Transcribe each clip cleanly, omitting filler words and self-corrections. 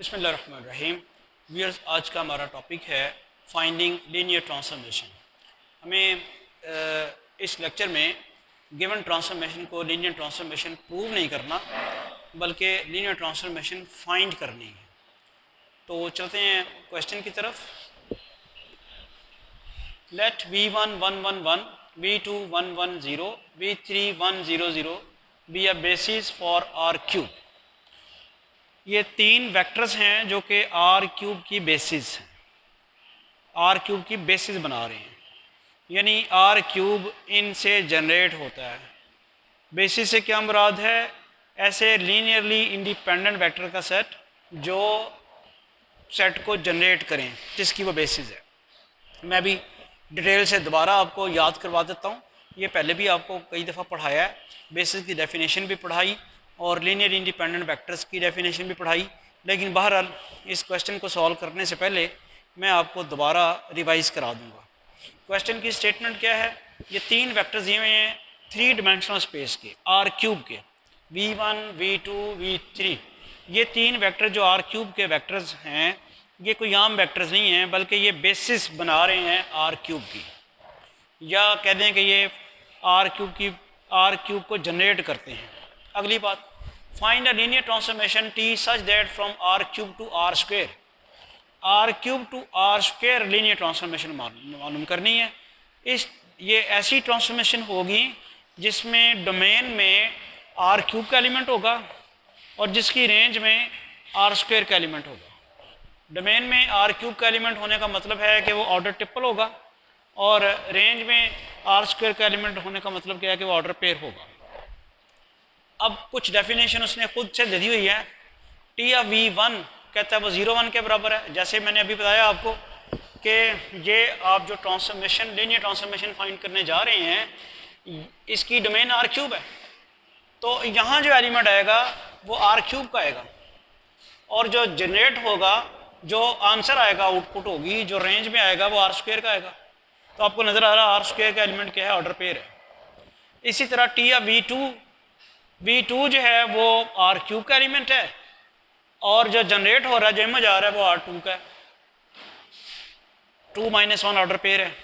बिस्मिल्लाहिर्रहमानिर्रहीम। व्यूअर्स, आज का हमारा टॉपिक है फाइंडिंग लीनियर ट्रांसफॉर्मेशन। हमें इस लेक्चर में गिवन ट्रांसफॉर्मेशन को लीनियर ट्रांसफॉर्मेशन प्रूव नहीं करना बल्कि लीनियर ट्रांसफॉर्मेशन फाइंड करनी है। तो चलते हैं क्वेश्चन की तरफ। Let v1 1 1 1 v2 1 1 0 v3 1 0 0 be a basis for R cube. ये तीन वेक्टर्स हैं जो कि आर क्यूब की बेसिस हैं, आर क्यूब की बेसिस बना रहे हैं, यानी आर क्यूब इनसे जनरेट होता है। बेसिस से क्या मुराद है? ऐसे लीनियरली इंडिपेंडेंट वेक्टर का सेट जो सेट को जनरेट करें जिसकी वो बेसिस है। मैं भी डिटेल से दोबारा आपको याद करवा देता हूँ, ये पहले भी आपको कई दफ़ा पढ़ाया है। बेसिस की डेफिनेशन भी पढ़ाई और लीनियर इंडिपेंडेंट वेक्टर्स की डेफिनेशन भी पढ़ाई, लेकिन बहरहाल इस क्वेश्चन को सॉल्व करने से पहले मैं आपको दोबारा रिवाइज करा दूंगा। क्वेश्चन की स्टेटमेंट क्या है? ये तीन वेक्टर्स दिए हुए हैं 3 डायमेंशनल स्पेस के, आर क्यूब के, v1 v2 v3। ये तीन वेक्टर जो आर क्यूब के वेक्टर्स हैं, ये कोई आम वेक्टर्स नहीं हैं बल्कि ये बेसिस बना रहे हैं आर क्यूब की, या कह दें कि ये आर क्यूब को जनरेट करते हैं। अगली बात, find a linear transformation T such that from R cube to R square. R cube to R square linear transformation मालूम करनी है। ये ऐसी ट्रांसफॉर्मेशन होगी जिसमें डोमेन में आर क्यूब का एलिमेंट होगा और जिसकी रेंज में आर स्क्वायर का एलिमेंट होगा। डोमेन में आर क्यूब का एलिमेंट होने का मतलब है कि वो ऑर्डर ट्रिपल होगा, और रेंज में आर स्क्वायर का एलिमेंट होने का मतलब क्या है कि वो ऑर्डर पेयर होगा। अब कुछ डेफिनेशन उसने खुद से दे दी हुई है। टी ऑफ v1 कहता है वो 0 1 के बराबर है। जैसे मैंने अभी बताया आपको कि ये आप जो ट्रांसफॉर्मेशन लीनियर ट्रांसफॉर्मेशन फाइंड करने जा रहे हैं, इसकी डोमेन आर क्यूब है, तो यहाँ जो एलिमेंट आएगा वो आर क्यूब का आएगा, और जो जनरेट होगा, जो आंसर आएगा, आउटपुट होगी, जो रेंज में आएगा वो आर स्क्वायर का आएगा। तो आपको नज़र आ रहा है आर स्क्वायर का एलिमेंट क्या है? ऑर्डर पेयर है। इसी तरह टी ऑफ v2 जो है वो आर क्यूब का एलिमेंट है, और जो जनरेट हो रहा है, जो इमेज आ रहा है, वो R2 का है। 2 - 1 ऑर्डर पेयर है।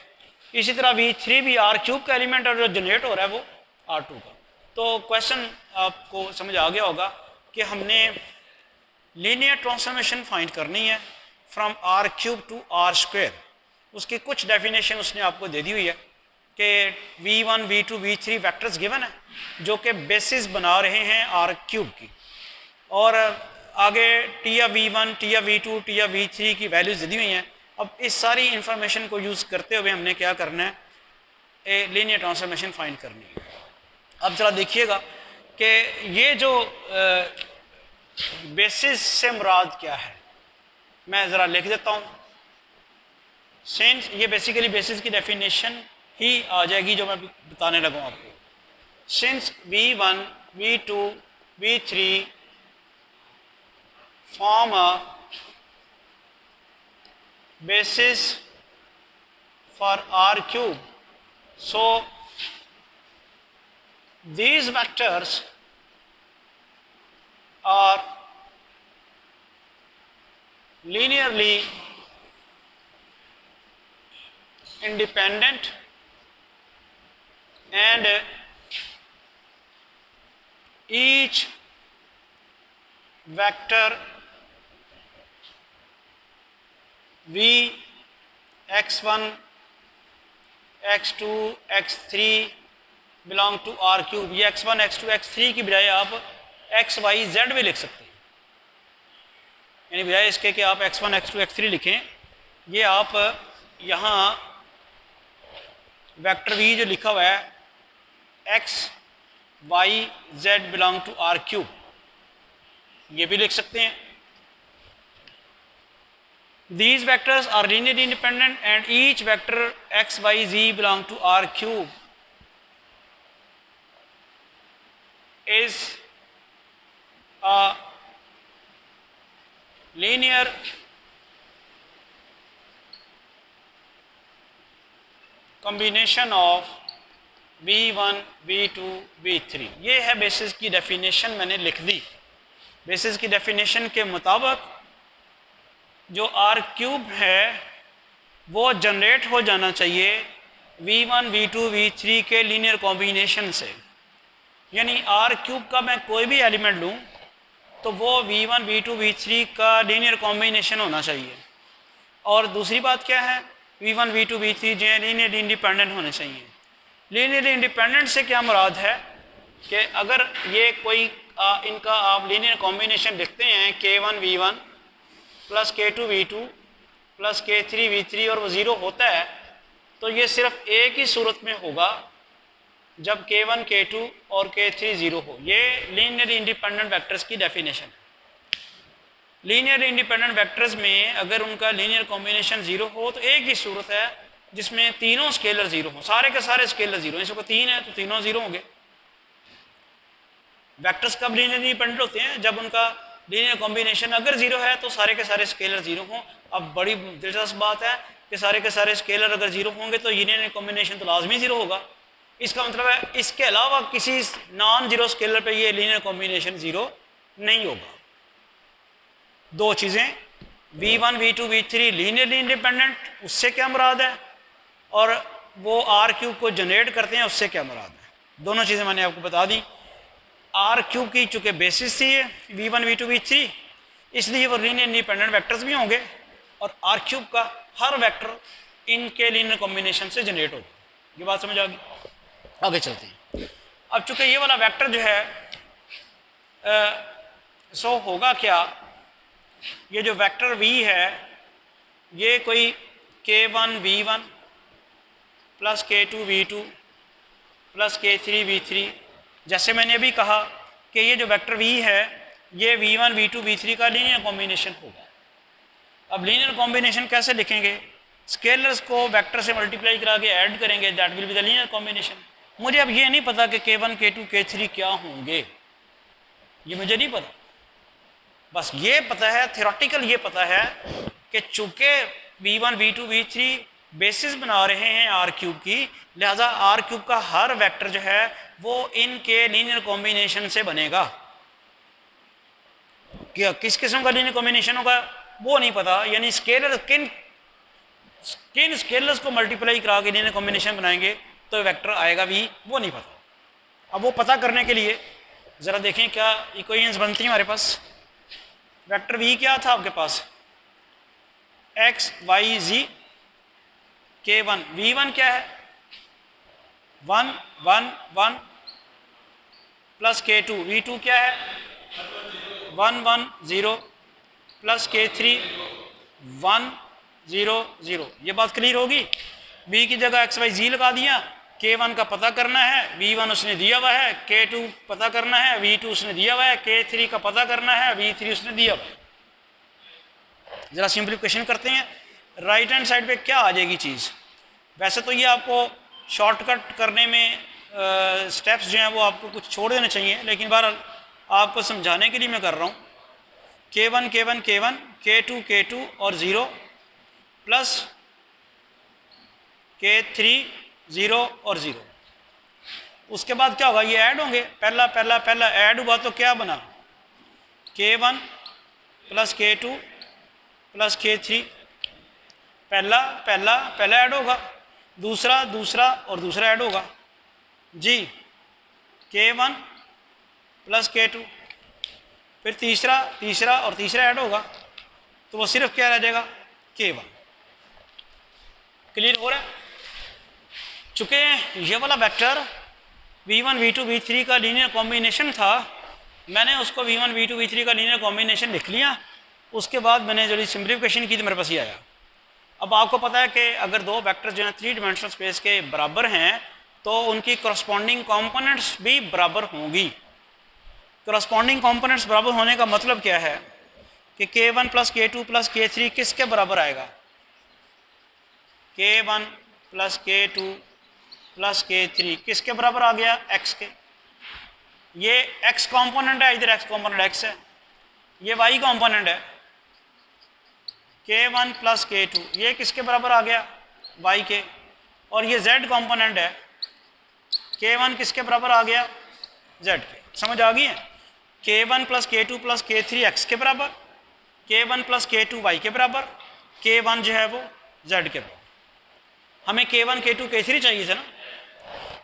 इसी तरह v3 भी आर क्यूब का एलिमेंट, और जो जनरेट हो रहा है वो R2 का। तो क्वेश्चन आपको समझ आ गया होगा कि हमने लीनियर ट्रांसफॉर्मेशन फाइंड करनी है from R cube to R square. उसकी कुछ डेफिनेशन उसने आपको दे दी हुई है कि v1 v2 v3 vectors given है जो कि बेसिस बना रहे हैं आर क्यूब की, और आगे T of v1 T of v2 T of v3 की वैल्यूज दी हुई हैं। अब इस सारी इंफॉर्मेशन को यूज़ करते हुए हमने क्या करना है? लीनियर ट्रांसफॉर्मेशन फाइंड करनी है। अब ज़रा देखिएगा कि ये जो बेसिस से मुराद क्या है, मैं ज़रा लिख देता हूँ। सिंस ये बेसिकली बेसिस की डेफिनेशन ही आ जाएगी जो मैं बताने लगा आपको। Since v1 v2 v3 form a basis for R cube, so these vectors are linearly independent and each vector v x1 x2 x3 belong to R cube. ये x1 x2 x3 की बजाय आप x y z भी लिख सकते हैं, यानी बजाय इसके कि आप x1 x2 x3 लिखें, ये आप यहाँ वेक्टर v जो लिखा हुआ है x y z belong to R cube, ये भी लिख सकते हैं। These vectors are linearly independent and each vector x y z belong to R cube is a linear combination of v1 v2 v3। ये है बेसिस की definition, मैंने लिख दी। बेसिस की डेफिनेशन के मुताबिक जो आर क्यूब है वो जनरेट हो जाना चाहिए v1 v2 v3 के लीनियर कॉम्बिनेशन से। यानी आर क्यूब का मैं कोई भी एलिमेंट लूँ तो वो v1 v2 v3 का लीनियर कॉम्बिनेशन होना चाहिए। और दूसरी बात क्या है, v1 v2 v3 जो है लीनियर इंडिपेंडेंट होने चाहिए। लीनियर इंडिपेंडेंट से क्या मुराद है कि अगर ये कोई इनका आप लीनियर कॉम्बिनेशन लिखते हैं k1 v1 plus k2 v2 plus k3 v3 और वो ज़ीरो होता है तो ये सिर्फ एक ही सूरत में होगा जब k1 k2 और k3 ज़ीरो हो। ये लीनियर इंडिपेंडेंट वेक्टर्स की डेफिनेशन है। लीनियर इंडिपेंडेंट वेक्टर्स में अगर उनका लीनियर कॉम्बिनेशन ज़ीरो हो तो एक ही सूरत है जिसमें तीनों स्केलर ज़ीरो हो, सारे के सारे स्केलर ज़ीरो। इसको तीन है तो तीनों ज़ीरो होंगे। वेक्टर्स कब लीनियर इंडिपेंडेंट होते हैं, जब उनका लीनियर कॉम्बिनेशन अगर ज़ीरो है तो सारे के सारे स्केलर ज़ीरो हों। अब बड़ी दिलचस्प बात है कि सारे के सारे स्केलर अगर ज़ीरो होंगे तो लीनियर कॉम्बिनेशन तो लाजमी ज़ीरो होगा। इसका मतलब है इसके अलावा किसी नॉन ज़ीरो स्केलर पे ये लीनियर कॉम्बिनेशन ज़ीरो नहीं होगा। दो चीज़ें, v1 v2 v3 linearly independent, उससे क्या मुराद है, और वो आर क्यूब को जनरेट करते हैं, उससे क्या मुराद है। दोनों चीज़ें मैंने आपको बता दी। आर क्यूब की चूँकि बेसिस थी v1 v2 v3, इसलिए वो लीनियर इंडिपेंडेंट वेक्टर्स भी होंगे और आर क्यूब का हर वेक्टर इनके लीनियर कॉम्बिनेशन से जनरेट होगा। ये बात समझ आ गई। आगे चलते हैं। अब चूँकि ये वाला वेक्टर जो है सो होगा क्या, ये जो वेक्टर v है ये कोई k1 v1 plus k2 v2 plus k3 v3, जैसे मैंने अभी कहा कि ये जो वेक्टर v है ये v1 v2 v3 का लीनियर कॉम्बिनेशन होगा। अब लीनियर कॉम्बिनेशन कैसे लिखेंगे, स्केलर्स को वेक्टर से मल्टीप्लाई करा के ऐड करेंगे, that will be the linear combination. मुझे अब ये नहीं पता कि k1 k2 k3 क्या होंगे, ये मुझे नहीं पता। बस ये पता है, थ्योरेटिकल ये पता है कि चूँकि v1 v2 v3 बेसिस बना रहे हैं आर क्यूब की, लिहाजा आर क्यूब का हर वेक्टर जो है वो इनके लीनियर कॉम्बिनेशन से बनेगा। क्या किस किस्म का लीनियर कॉम्बिनेशन होगा वो नहीं पता, यानी स्केलर किन स्केलर्स को मल्टीप्लाई करा के लीनियर कॉम्बिनेशन बनाएंगे तो वेक्टर आएगा v, वो नहीं पता। अब वो पता करने के लिए ज़रा देखें क्या इक्वेशंस बनती हैं हमारे पास। वेक्टर v क्या था आपके पास, x y z k1, v1 क्या है 1 1 1 प्लस k2, v2 क्या है 1 1 0 प्लस k3 1 0 0। ये बात क्लियर होगी। v की जगह x y z लगा दिया, k1 का पता करना है, v1 उसने दिया हुआ है, k2 पता करना है, v2 उसने दिया हुआ है, k3 का पता करना है, v3 उसने दिया हुआ है। ज़रा सिंप्लीफिकेशन करते हैं। राइट हैंड साइड पे क्या आ जाएगी चीज़। वैसे तो ये आपको शॉर्टकट करने में स्टेप्स जो हैं वो आपको कुछ छोड़ देने चाहिए, लेकिन बहरहाल आपको समझाने के लिए मैं कर रहा हूँ। k1 k1 k1 k2 k2 और 0 प्लस k3 0 और 0। उसके बाद क्या होगा, ये ऐड होंगे। पहला ऐड हुआ तो क्या बना, k1 plus k2 plus k3। पहला ऐड होगा, दूसरा और दूसरा ऐड होगा जी, k1 प्लस k2, फिर तीसरा और तीसरा ऐड होगा तो वो सिर्फ क्या रह जाएगा, k1। क्लियर हो रहा है। चूँकि ये वाला वेक्टर v1 v2 v3 का लीनियर कॉम्बिनेशन था, मैंने उसको v1 v2 v3 का लीनियर कॉम्बिनेशन लिख लिया। उसके बाद मैंने जो सिंप्लीफिकेशन की तो मेरे पास ये आया। अब आपको पता है कि अगर दो वेक्टर जो हैं 3 डिमेंशनल स्पेस के बराबर हैं तो उनकी करस्पॉन्डिंग कंपोनेंट्स भी बराबर होंगी। करस्पॉन्डिंग कंपोनेंट्स बराबर होने का मतलब क्या है कि k1 plus k2 plus k3 किसके बराबर आएगा, k1 plus k2 plus k3 किसके बराबर आ गया, x के। ये x कंपोनेंट है, इधर x कंपोनेंट x है, ये y कंपोनेंट है k1 प्लस k2, ये किसके बराबर आ गया, y के। और ये z कंपोनेंट है, k1 किसके बराबर आ गया, z के। समझ आ गई है। k1 plus k2 plus k3 x के बराबर K1 प्लस K2 y के बराबर, K1 जो है वो z के बराबर। हमें K1 K2 K3 चाहिए था ना,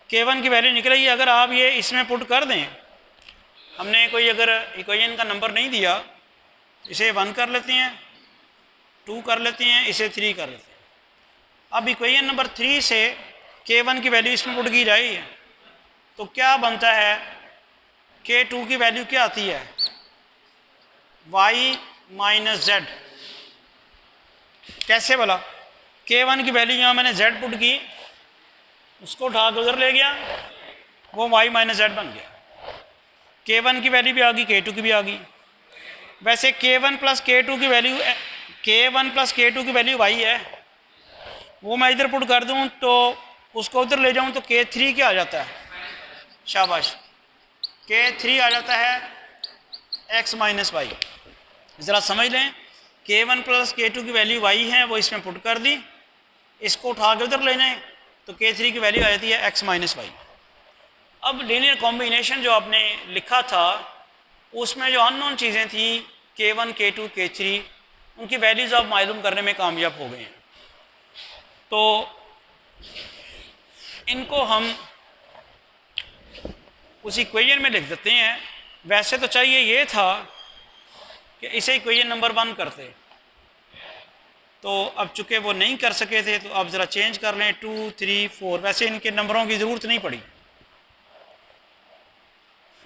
K1 की वैल्यू निकल रही है। अगर आप ये इसमें पुट कर दें, हमने कोई अगर इक्वेशन का नंबर नहीं दिया, इसे 1 कर लेते हैं, 2 कर लेते हैं, इसे 3 कर लेते हैं। अब इक्वेशन नंबर 3 से K1 की वैल्यू इसमें पुट की जाए तो क्या बनता है, K2 की वैल्यू क्या आती है, y माइनस z। कैसे बोला, K1 की वैल्यू यहाँ मैंने z पुट की, उसको उठा के उधर ले गया, वो y माइनस z बन गया। K1 की वैल्यू भी आ गई, K2 की भी आ गई। वैसे K1 प्लस K2 की वैल्यू, K1 प्लस K2 की वैल्यू y है, वो मैं इधर पुट कर दूँ तो उसको उधर ले जाऊँ तो K3 क्या आ जाता है, शाबाश, K3 आ जाता है x माइनस वाई। ज़रा समझ लें, K1 प्लस K2 की वैल्यू y है, वो इसमें पुट कर दी, इसको उठा के उधर ले जाएँ तो K3 की वैल्यू आ जाती है x माइनस वाई। अब लीनियर कॉम्बिनेशन जो आपने लिखा था, उसमें जो अननोन चीज़ें थी K1 K2 K3, उनकी वैल्यूज़ आप मालूम करने में कामयाब हो गए हैं। तो इनको हम उस इक्वेशन में लिख देते हैं। वैसे तो चाहिए ये था कि इसे इक्वेशन नंबर 1 करते, तो अब चूँकि वो नहीं कर सके थे तो अब ज़रा चेंज कर लें 2 3 4। वैसे इनके नंबरों की ज़रूरत नहीं पड़ी।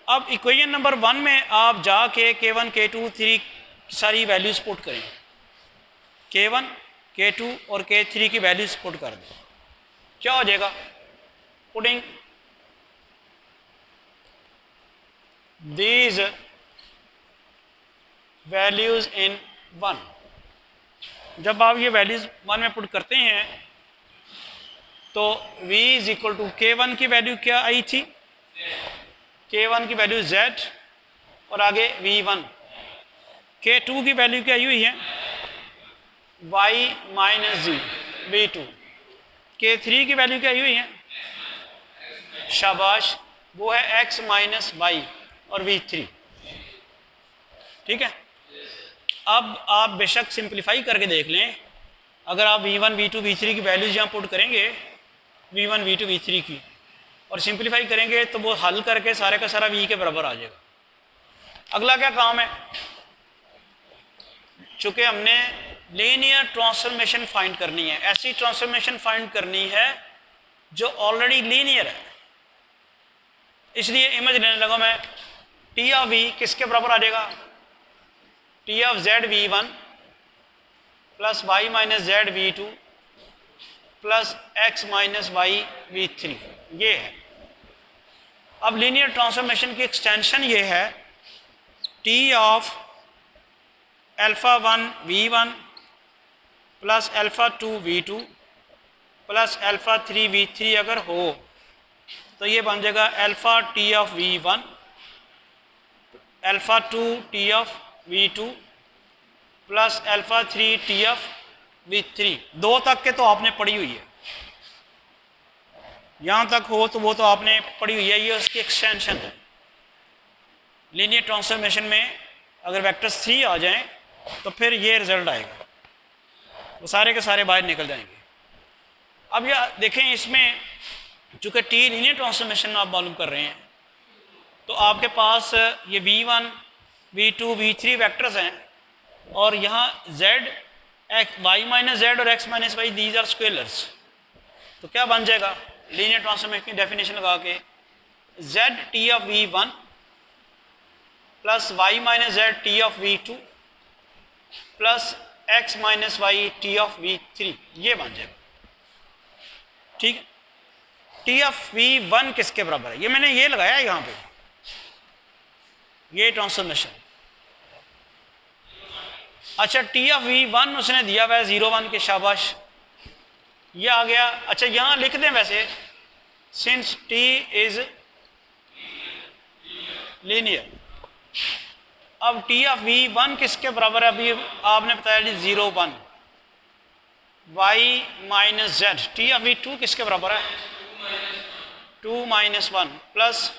अब इक्वेशन नंबर 1 में आप जाके K1 K2 3 सारी वैल्यूज़ पुट करें, K1 K2 और K3 की वैल्यूज़ पुट कर दें। क्या हो जाएगा, पुटिंग these values in 1। जब आप ये वैल्यूज़ 1 में पुट करते हैं तो v is equal to K1 की वैल्यू क्या आई थी, K1 की वैल्यू z और आगे v1। K2 की वैल्यू क्या आई हुई है, y माइनस जी v2। K3 की वैल्यू क्या आई हुई है, शाबाश, वो है x माइनस वाई और v3। ठीक है। अब आप बेशक सिंप्लीफाई करके देख लें, अगर आप v1 v2 v3 की वैल्यूज यहाँ पुट करेंगे, v1 v2 v3 की, और सिंप्लीफाई करेंगे तो वो हल करके सारे का सारा v के बराबर आ जाएगा। अगला क्या काम है, चूँकि हमने लीनियर ट्रांसफॉर्मेशन फाइंड करनी है, ऐसी ट्रांसफॉर्मेशन फाइंड करनी है जो ऑलरेडी लीनियर है, इसलिए इमेज लेने लगा मैं। टी ऑफ वी किसके बराबर आ जाएगा, T of Z v1 plus Y minus Z v2 plus X minus Y v3, ये है। अब लीनियर ट्रांसफॉर्मेशन की एक्सटेंशन ये है, T of alpha 1 v1 plus alpha 2 v2 plus alpha 3 v3 अगर हो तो ये बन जाएगा alpha T of v1 alpha 2 T of v2 plus alpha 3 T of v3। 2 तक के तो आपने पढ़ी हुई है, यहाँ तक हो तो वो तो आपने पढ़ी हुई है, ये उसकी एक्सटेंशन है। लीनियर ट्रांसफॉर्मेशन में अगर वेक्टर्स 3 आ जाएं तो फिर ये रिजल्ट आएगा, वो सारे के सारे बाहर निकल जाएंगे। अब यह देखें, इसमें चूँकि टी लीनियर ट्रांसफॉर्मेशन आप मालूम कर रहे हैं तो आपके पास ये v1 v2 v3 वेक्टर्स हैं, और यहाँ z x y minus Z और x minus Y these are scalars. तो क्या बन जाएगा लीनियर ट्रांसफॉर्मेशन की डेफिनेशन लगा के, z t of v1 plus y minus Z t of v2 plus x minus Y t of v3, ये बन जाएगा। ठीक है, टी ऑफ v1 किसके बराबर है, ये मैंने ये लगाया यहाँ पे, ये ट्रांसफॉर्मेशन। अच्छा, टी ऑफ v1 उसने दिया हुआ है 0 1 के, शाबाश, ये आ गया। अच्छा, यहाँ लिख दें वैसे, सिंस t इज लीनियर। अब टी ऑफ v1 किसके बराबर है, अभी आपने बताया जी 0 1, y minus Z. T of v2 किसके बराबर है, 2 माइनस 1 प्लस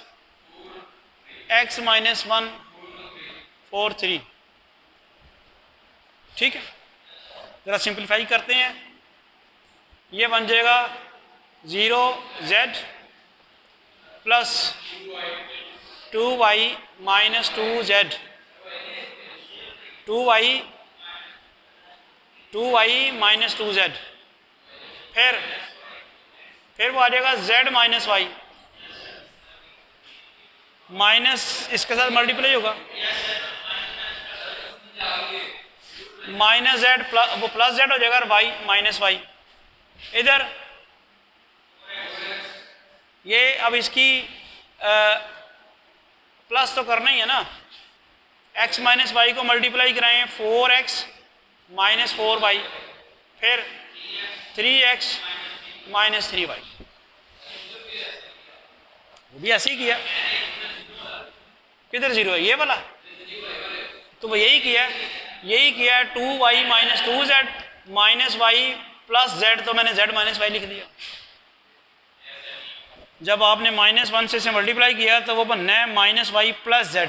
x माइनस 1 4 3। ठीक है, ज़रा सिंप्लीफाई करते हैं। ये बन जाएगा 0z plus 2y minus 2z, 2y minus 2z, फिर वो आ जाएगा z माइनस वाई, माइनस इसके साथ मल्टीप्लाई होगा, माइनस जेड वो प्लस जेड हो जाएगा और वाई माइनस वाई। इधर ये अब इसकी प्लस तो करना ही है ना, x माइनस वाई को मल्टीप्लाई कराएं 4x माइनस 4y, फिर 3x माइनस 3y। वो भी ऐसे ही किया, किधर जीरो है ये वाला, तो वो यही किया 2y minus 2z minus Y plus z, तो मैंने z माइनस वाई लिख दिया। जब आपने -1 से मल्टीप्लाई किया तो वो बनना है माइनस वाई प्लस z।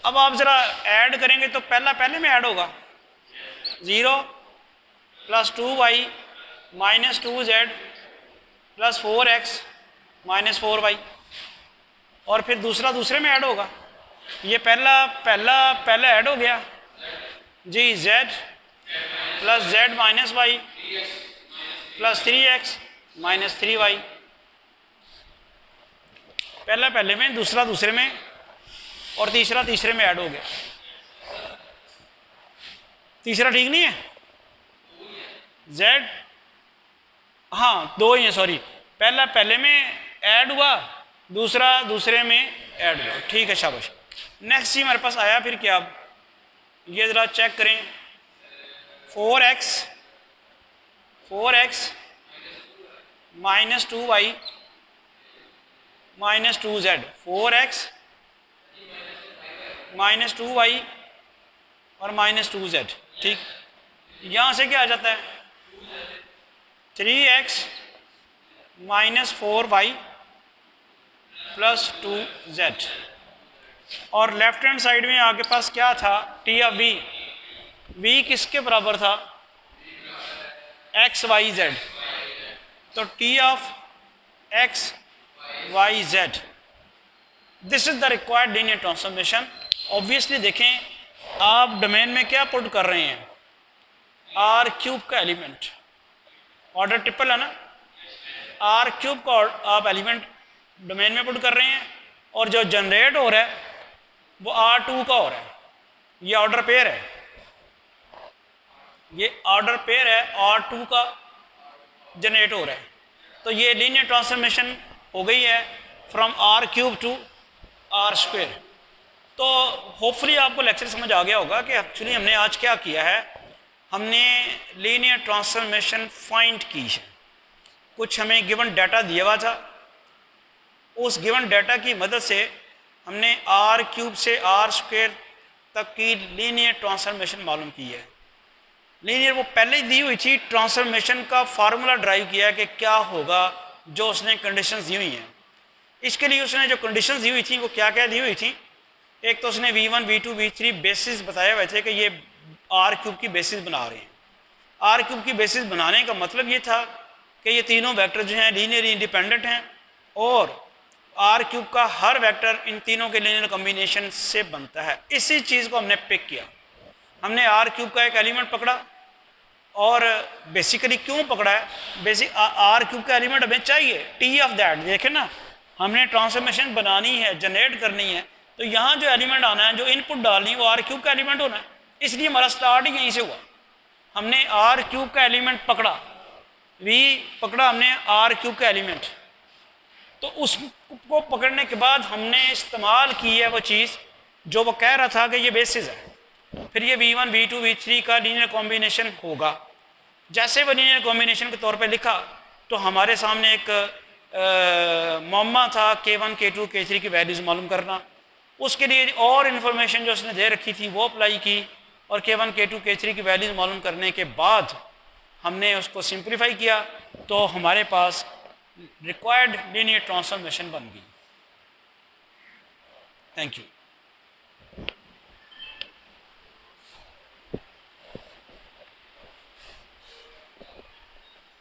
अब आप ज़रा ऐड करेंगे तो पहले में ऐड होगा, 0 plus 2y minus 2z plus 4x minus 4y, और फिर दूसरे में ऐड होगा। ये पहला ऐड हो गया जी, z plus z minus Y plus 3x minus 3y, पहले में, दूसरे में, और तीसरे में ऐड हो गया। तीसरा ठीक नहीं है, z, हाँ दो ही है, सॉरी, पहले में ऐड हुआ, दूसरे में ऐड हुआ, ठीक है, शाबाश। नेक्स्ट ही हमारे पास आया फिर क्या, ये ज़रा चेक करें, 4x minus 2y minus 2z, 4x minus 2y और माइनस 2z, ठीक। यहाँ से क्या आ जाता है, 3x minus 4y plus 2z, और लेफ्ट हैंड साइड में आपके पास क्या था, t ऑफ v किसके बराबर था, x y z, तो t of x y z, this is the required linear transformation. Obviously देखें आप डोमेन में क्या पुट कर रहे हैं, आर क्यूब का एलिमेंट, ऑर्डर ट्रिपल है ना, आर क्यूब का आप एलिमेंट डोमेन में पुट कर रहे हैं, और जो जनरेट हो रहा है वो R2 का हो रहा है, ये ऑर्डर पेयर है, ये ऑर्डर पेयर है, R2 का जनरेट हो रहा है। तो ये लीनियर ट्रांसफॉर्मेशन हो गई है from R cube to R square. तो होपफुली आपको लेक्चर समझ आ गया होगा कि एक्चुअली हमने आज क्या किया है, हमने लीनियर ट्रांसफॉर्मेशन फाइंड की है। कुछ हमें गिवन डाटा दिया हुआ था, उस गिवन डाटा की मदद से हमने आर क्यूब से आर स्क्वायर तक की लीनियर ट्रांसफॉर्मेशन मालूम की है। लीनियर वो पहले ही दी हुई थी, ट्रांसफॉर्मेशन का फार्मूला ड्राइव किया कि क्या होगा जो उसने कंडीशंस दी हुई हैं। इसके लिए उसने जो कंडीशंस दी हुई थी वो क्या क्या दी हुई थी, एक तो उसने v1 v2 v3 बेसिस बताए हुए थे कि ये आर क्यूब की बेसिस बना रहे हैं। आर क्यूब की बेसिस बनाने का मतलब ये था कि ये तीनों वेक्टर जो हैं लीनियरली इंडिपेंडेंट हैं, और आर क्यूब का हर वेक्टर इन तीनों के लीनियर कॉम्बिनेशन से बनता है। इसी चीज़ को हमने पिक किया, हमने आर क्यूब का एक एलिमेंट पकड़ा, और बेसिकली क्यों पकड़ा है, बेसिक आर क्यूब का एलिमेंट हमें चाहिए, टी ऑफ दैट, देखें ना, हमने ट्रांसफॉर्मेशन बनानी है, जनरेट करनी है, तो यहाँ जो एलिमेंट आना है, जो इनपुट डालनी है, वो आर क्यूब का एलिमेंट होना है। इसलिए हमारा स्टार्ट ही यहीं से हुआ, हमने आर क्यूब का एलिमेंट पकड़ा, वी पकड़ा हमने आर क्यूब का एलिमेंट, तो उसको पकड़ने के बाद हमने इस्तेमाल की है वो चीज़ जो वो कह रहा था कि ये बेसिस है। फिर ये v1 v2 v3 का लीनियर कॉम्बिनेशन होगा। जैसे वो लीनियर कॉम्बिनेशन के तौर पे लिखा तो हमारे सामने एक मम्मा था k1 k2 k3 की वैल्यूज़ मालूम करना। उसके लिए और इन्फॉर्मेशन जो उसने दे रखी थी वो अप्लाई की, और k1 k2 k3 की वैल्यूज़ मालूम करने के बाद हमने उसको सिंप्लीफाई किया, तो हमारे पास रिक्वायर्ड लीनियर ट्रांसफॉर्मेशन बन गई। Thank you.